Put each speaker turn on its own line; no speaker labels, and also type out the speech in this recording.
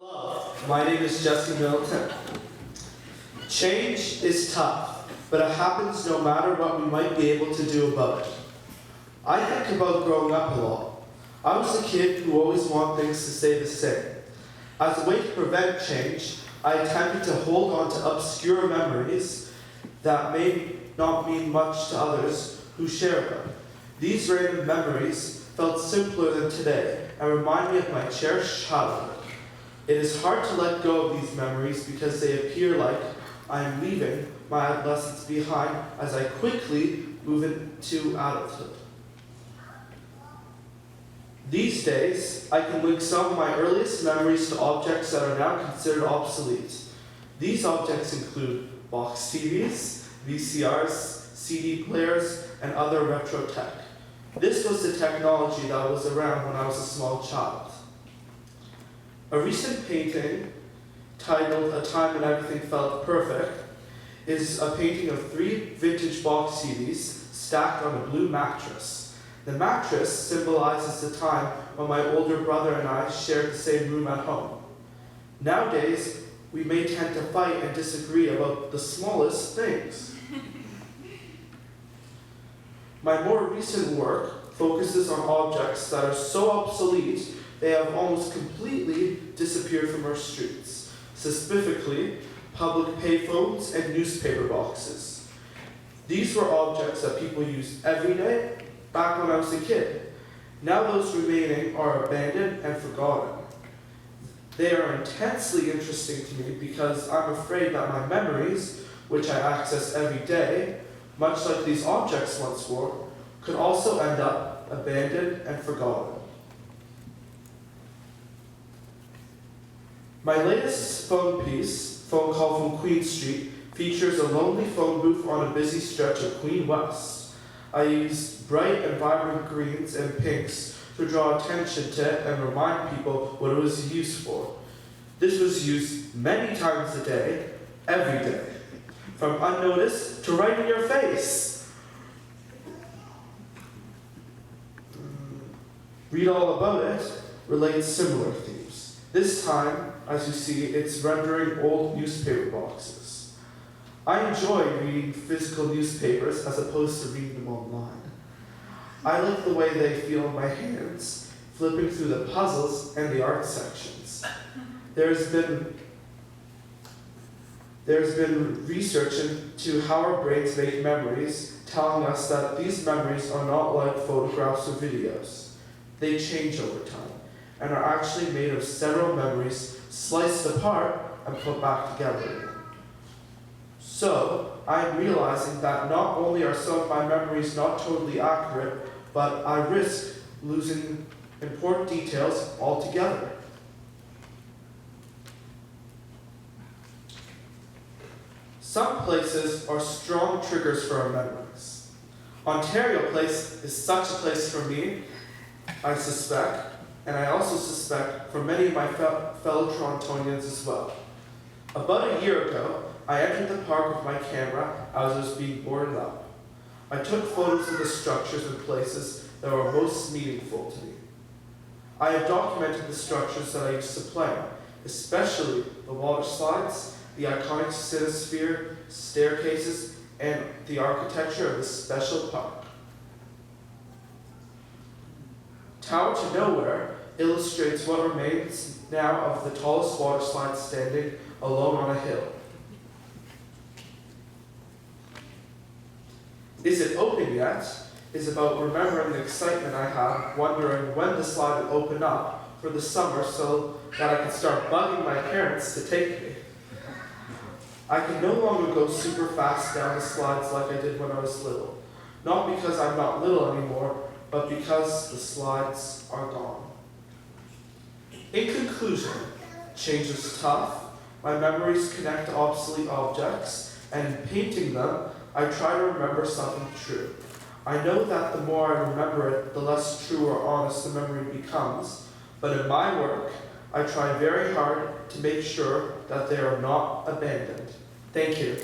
Hello, my name is Miletin. Change is tough, but it happens no matter what we might be able to do about it. I think about growing up a lot. I was a kid who always wanted things to stay the same. As a way to prevent change, I attempted to hold on to obscure memories that may not mean much to others who share them. These random memories felt simpler than today and remind me of my cherished childhood. It is hard to let go of these memories because they appear like I am leaving my adolescence behind as I quickly move into adulthood. These days, I can link some of my earliest memories to objects that are now considered obsolete. These objects include box TVs, VCRs, CD players, and other retro tech. This was the technology that was around when I was a small child. A recent painting, titled A Time When Everything Felt Perfect, is a painting of 3 vintage box CDs stacked on a blue mattress. The mattress symbolizes the time when my older brother and I shared the same room at home. Nowadays, we may tend to fight and disagree about the smallest things. My more recent work focuses on objects that are so obsolete they have almost completely disappeared from our streets, specifically public payphones and newspaper boxes. These were objects that people used every day back when I was a kid. Now those remaining are abandoned and forgotten. They are intensely interesting to me because I'm afraid that my memories, which I access every day, much like these objects once were, could also end up abandoned and forgotten. My latest phone call from Queen Street, features a lonely phone booth on a busy stretch of Queen West. I used bright and vibrant greens and pinks to draw attention to it and remind people what it was used for. This was used many times a day, every day, from unnoticed to right in your face. Read all about it relates similar themes. This time, as you see, it's rendering old newspaper boxes. I enjoy reading physical newspapers as opposed to reading them online. I like the way they feel in my hands, flipping through the puzzles and the art sections. There's been research into how our brains make memories, telling us that these memories are not like photographs or videos. They change over time and are actually made of several memories sliced apart and put back together again. So, I'm realizing that not only are some of my memories not totally accurate, but I risk losing important details altogether. Some places are strong triggers for our memories. Ontario Place is such a place for me, I suspect, and I also suspect for many of my fellow Torontonians as well. About a year ago, I entered the park with my camera as it was being boarded up. I took photos of the structures and places that were most meaningful to me. I have documented the structures that I used to play on, especially the water slides, the iconic Cinesphere, staircases, and the architecture of this special park. Tower to Nowhere illustrates what remains now of the tallest water slide standing alone on a hill. Is It Open Yet? Is about remembering the excitement I had, wondering when the slide would open up for the summer so that I could start bugging my parents to take me. I can no longer go super fast down the slides like I did when I was little. Not because I'm not little anymore, but because the slides are gone. In conclusion, change is tough. My memories connect to obsolete objects, and in painting them, I try to remember something true. I know that the more I remember it, the less true or honest the memory becomes, but in my work, I try very hard to make sure that they are not abandoned. Thank you.